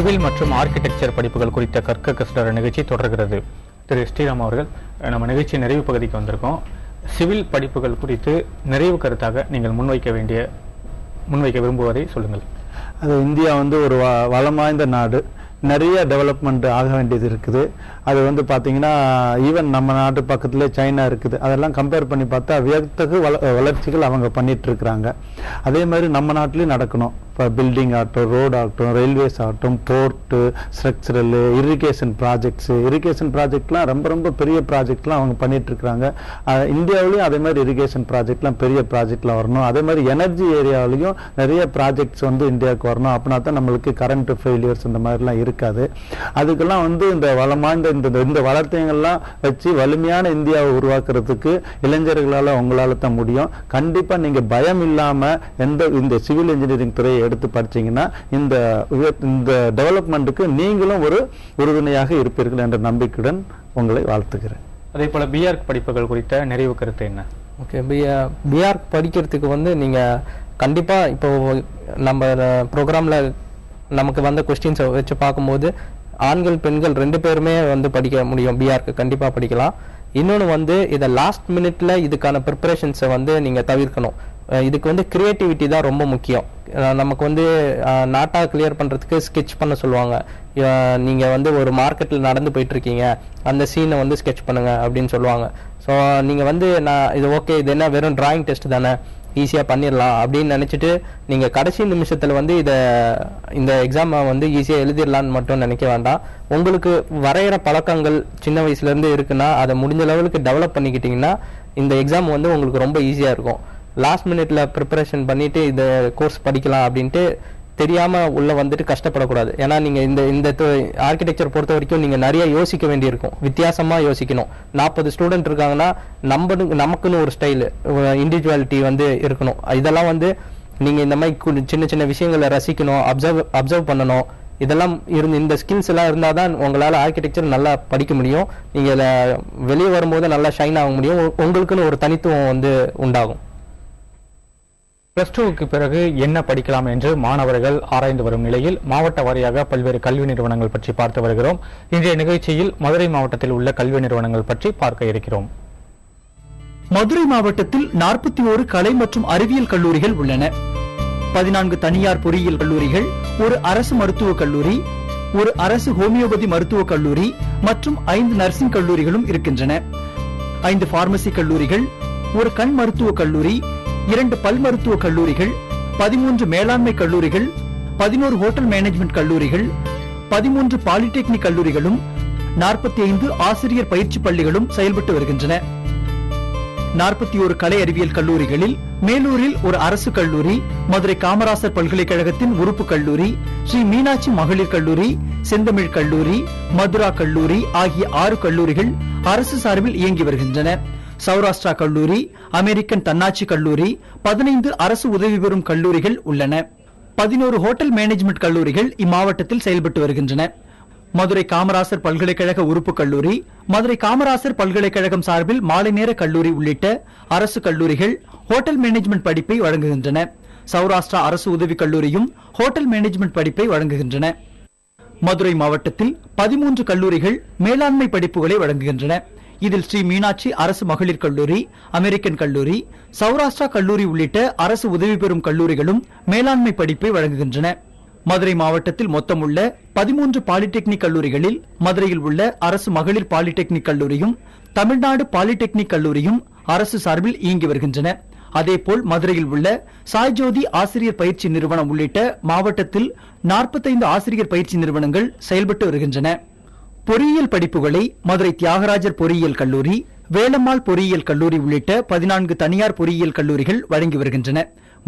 Civil மற்றும் architecture படிப்புகள் குறித்த கற்க கசடர நிகழ்ச்சி தொடர்கிறது. திரு ஸ்ரீராம் அவர்கள், நம்ம நிகழ்ச்சி நிறைவு பகுதிக்கு வந்திருக்கோம். சிவில் படிப்புகள் குறித்து நிறைவு கருத்தாக நீங்கள் முன்வைக்க விரும்புவதை சொல்லுங்கள். அது இந்தியா ஒரு வளம் வாய்ந்த நாடு, நிறைய டெவலப்மெண்ட் ஆக வேண்டியது இருக்குது. அது பார்த்தீங்கன்னா ஈவன் நம்ம நாட்டு பக்கத்துல சைனா இருக்குது. அதெல்லாம் கம்பேர் பண்ணி பார்த்தா வியத்தகு வளர்ச்சிகள் அவங்க பண்ணிட்டு இருக்கிறாங்க. அதே மாதிரி நம்ம நாட்டிலையும் நடக்கணும். இப்போ பில்டிங் ஆகட்டும், ரோடு ஆகட்டும், ரயில்வேஸ் ஆகட்டும், போர்ட்டு, ஸ்ட்ரக்சரல், இரிகேஷன் ப்ராஜெக்ட்லாம் ரொம்ப ரொம்ப பெரிய ப்ராஜெக்ட்லாம் அவங்க பண்ணிட்டு இருக்கிறாங்க. இந்தியாவிலையும் அதே மாதிரி இரிகேஷன் ப்ராஜெக்ட்லாம் பெரிய ப்ராஜெக்ட்லாம் வரணும். அதே மாதிரி எனர்ஜி ஏரியாவிலையும் நிறைய ப்ராஜெக்ட்ஸ் இந்தியாவுக்கு வரணும். அப்படின்னா தான் நம்மளுக்கு கரண்ட் ஃபெயிலியர்ஸ் இந்த மாதிரிலாம் இருக்காது. அதுக்கெல்லாம் இந்த வளமான இந்த வளர்த்தியங்கள்லாம் வச்சு வலிமையான இந்தியாவை உருவாக்குறதுக்கு இளைஞர்களால் உங்களால தான் முடியும். கண்டிப்பா நீங்க பயம் இல்லாம இந்த சிவில் இன்ஜினியரிங் துறையை எடுத்து படிச்சீங்கன்னா இந்த டெவலப்மெண்ட்டுக்கு நீங்களும் ஒரு உறுதுணையாக இருப்பீர்கள் என்ற நம்பிக்கையுடன் உங்களை வாழ்த்துகிறேன். அதே போல பிஆர்க் படிப்புகள் குறித்த நிறைவு கருத்து என்ன? ஓகே, பிஆர்க் படிக்கிறதுக்கு நீங்க கண்டிப்பா இப்போ நம்ம ப்ரோக்ராம்ல நமக்கு வந்த கொஸ்டின்ஸை வச்சு பார்க்கும்போது ஆண்கள் பெண்கள் 2 பேருமே படிக்க முடியும். பிஆர்க்கு கண்டிப்பா படிக்கலாம். இன்னொன்று இதை லாஸ்ட் மினிட்ல இதுக்கான ப்ரிப்பரேஷன்ஸை நீங்க தவிர்க்கணும். இதுக்கு கிரியேட்டிவிட்டி தான் ரொம்ப முக்கியம். நமக்கு நாட்டா கிளியர் பண்றதுக்கு ஸ்கெட்ச் பண்ண சொல்லுவாங்க. நீங்க ஒரு மார்க்கெட்ல நடந்து போயிட்டு இருக்கீங்க, அந்த சீனை ஸ்கெட்ச் பண்ணுங்க அப்படின்னு சொல்லுவாங்க. ஸோ நீங்க நான் இது ஓகே, இது என்ன வெறும் டிராயிங் டெஸ்ட் தானே, ஈஸியா பண்ணிடலாம் அப்படின்னு நினைச்சிட்டு நீங்க கடைசி நிமிஷத்துல இந்த எக்ஸாம் ஈஸியா எழுதிடலான்னு மட்டும் நினைக்க வேண்டாம். உங்களுக்கு வரைகிற பழக்கங்கள் சின்ன வயசுல இருந்து இருக்குன்னா அதை முடிஞ்ச லெவலுக்கு டெவலப் பண்ணிக்கிட்டீங்கன்னா இந்த எக்ஸாம் உங்களுக்கு ரொம்ப ஈஸியா இருக்கும். லாஸ்ட் மினிட்ல ப்ரிப்பரேஷன் பண்ணிட்டு இந்த கோர்ஸ் படிக்கலாம் அப்படின்ட்டு தெரியாம உள்ள கஷ்டப்படக்கூடாது. ஏன்னா நீங்க இந்த ஆர்கிடெக்சர் பொறுத்த வரைக்கும் நீங்க நிறைய யோசிக்க வேண்டியிருக்கும், வித்தியாசமா யோசிக்கணும். 40 ஸ்டூடெண்ட் இருக்காங்கன்னா நமக்குன்னு ஒரு ஸ்டைல், இண்டிவிஜுவாலிட்டி இருக்கணும். இதெல்லாம் நீங்க இந்த மாதிரி சின்ன சின்ன விஷயங்களை ரசிக்கணும், அப்சர்வ் பண்ணணும். இதெல்லாம் இந்த ஸ்கில்ஸ் எல்லாம் இருந்தாதான் உங்களால ஆர்கிடெக்சர் நல்லா படிக்க முடியும். நீங்க வெளியே வரும்போது நல்லா ஷைன் ஆக முடியும். உங்களுக்குன்னு ஒரு தனித்துவம் உண்டாகும். +2க்கு பிறகு என்ன படிக்கலாம் என்று மாணவர்கள் ஆராய்ந்து வரும் நிலையில் மாவட்ட வாரியாக பல்வேறு கல்வி நிறுவனங்கள் பற்றி பார்த்து வருகிறோம். இன்றைய நிகழ்ச்சியில் மதுரை மாவட்டத்தில் உள்ள கல்வி நிறுவனங்கள் பற்றி பார்க்க இருக்கிறோம். மதுரை மாவட்டத்தில் 41 கலை மற்றும் அறிவியல் கல்லூரிகள் உள்ளன. 14 தனியார் பொறியியல் கல்லூரிகள், ஒரு அரசு மருத்துவக் கல்லூரி, ஒரு அரசு ஹோமியோபதி மருத்துவக் கல்லூரி மற்றும் 5 நர்சிங் கல்லூரிகளும் இருக்கின்றன. 5 பார்மசி கல்லூரிகள், ஒரு கண் மருத்துவக் கல்லூரி, 2 பல் மருத்துவக் கல்லூரிகள், 13 மேலாண்மை கல்லூரிகள், 11 ஹோட்டல் மேனேஜ்மெண்ட் கல்லூரிகள், 13 பாலிடெக்னிக் கல்லூரிகளும் 45 ஆசிரியர் பயிற்சி பள்ளிகளும் செயல்பட்டு வருகின்றன. 41 கலை அறிவியல் கல்லூரிகளில் மேலூரில் ஒரு அரசு கல்லூரி, மதுரை காமராசர் பல்கலைக்கழகத்தின் உறுப்பு கல்லூரி, ஸ்ரீ மீனாட்சி மகளிர் கல்லூரி, செந்தமிழ் கல்லூரி, மதுரா கல்லூரி ஆகிய 6 கல்லூரிகள் அரசு சார்பில் இயங்கி வருகின்றன. சௌராஷ்டிரா கல்லூரி, அமெரிக்கன் தன்னாட்சி கல்லூரி, 15 அரசு உதவி பெறும் கல்லூரிகள் உள்ளன. 11 ஹோட்டல் மேனேஜ்மெண்ட் கல்லூரிகள் இம்மாவட்டத்தில் செயல்பட்டு வருகின்றன. மதுரை காமராசர் பல்கலைக்கழக உறுப்பு கல்லூரி, மதுரை காமராசர் பல்கலைக்கழகம் சார்பில் மாலை நேர கல்லூரி உள்ளிட்ட அரசு கல்லூரிகள் ஹோட்டல் மேனேஜ்மெண்ட் படிப்பை வழங்குகின்றன. சௌராஷ்டிரா அரசு உதவி கல்லூரியும் ஹோட்டல் மேனேஜ்மெண்ட் படிப்பை வழங்குகின்றன. மதுரை மாவட்டத்தில் 13 கல்லூரிகள் மேலாண்மை படிப்புகளை வழங்குகின்றன. இதில் ஸ்ரீ மீனாட்சி அரசு மகளிர் கல்லூரி, அமெரிக்கன் கல்லூரி, சௌராஷ்டிரா கல்லூரி உள்ளிட்ட அரசு உதவி பெறும் கல்லூரிகளும் மேலாண்மை படிப்பை வழங்குகின்றன. மதுரை மாவட்டத்தில் மொத்தம் உள்ள 13 பாலிடெக்னிக் கல்லூரிகளில் மதுரையில் உள்ள அரசு மகளிர் பாலிடெக்னிக் கல்லூரியும் தமிழ்நாடு பாலிடெக்னிக் கல்லூரியும் அரசு சார்பில் இயங்கி வருகின்றன. அதேபோல் மதுரையில் உள்ள சாய்ஜோதி ஆசிரியர் பயிற்சி நிறுவனம் உள்ளிட்ட மாவட்டத்தில் 45 ஆசிரியர் பயிற்சி நிறுவனங்கள் செயல்பட்டு வருகின்றன. பொறியியல் படிப்புகளை மதுரை தியாகராஜர் பொறியியல் கல்லூரி, வேலம்மாள் பொறியியல் கல்லூரி உள்ளிட்ட 14 தனியார் பொறியியல் கல்லூரிகள் வழங்கி வருகின்றன.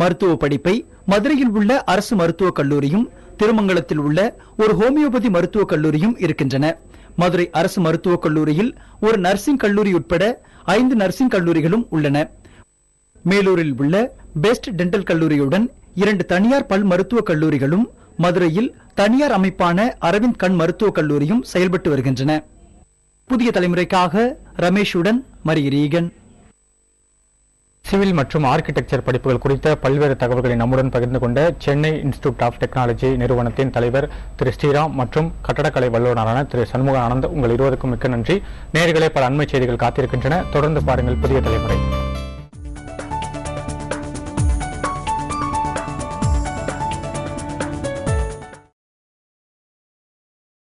மருத்துவ படிப்பை மதுரையில் உள்ள அரசு மருத்துவக் கல்லூரியும் திருமங்கலத்தில் உள்ள ஒரு ஹோமியோபதி மருத்துவக் கல்லூரியும் இருக்கின்றன. மதுரை அரசு மருத்துவக் கல்லூரியில் ஒரு நர்சிங் கல்லூரி உட்பட 5 நர்சிங் கல்லூரிகளும் உள்ளன. மேலூரில் உள்ள பெஸ்ட் டென்டல் கல்லூரியுடன் 2 தனியார் பல் மருத்துவக் கல்லூரிகளும் மதுரையில் தனியார் அமைப்பான அரவிந்த் கண் மருத்துவக் கல்லூரியும் செயல்பட்டு வருகின்றன. புதிய தலைமுறைக்காக ரமேஷுடன் மரியரீகன். சிவில் மற்றும் ஆர்கிடெக்சர் படிப்புகள் குறித்த பல்வேறு தகவல்களை நம்முடன் பகிர்ந்து கொண்ட சென்னை இன்ஸ்டிடியூட் ஆஃப் டெக்னாலஜி நிறுவனத்தின் தலைவர் திரு ஸ்ரீராம் மற்றும் கட்டடக்கலை வல்லுநரான திரு சண்முக ஆனந்த், உங்கள் இருவருக்கும் மிக்க நன்றி. நேயர்களே, பல அண்மை செய்திகள் காத்திருக்கின்றன. தொடர்ந்து பாருங்கள் புதிய தலைமுறை.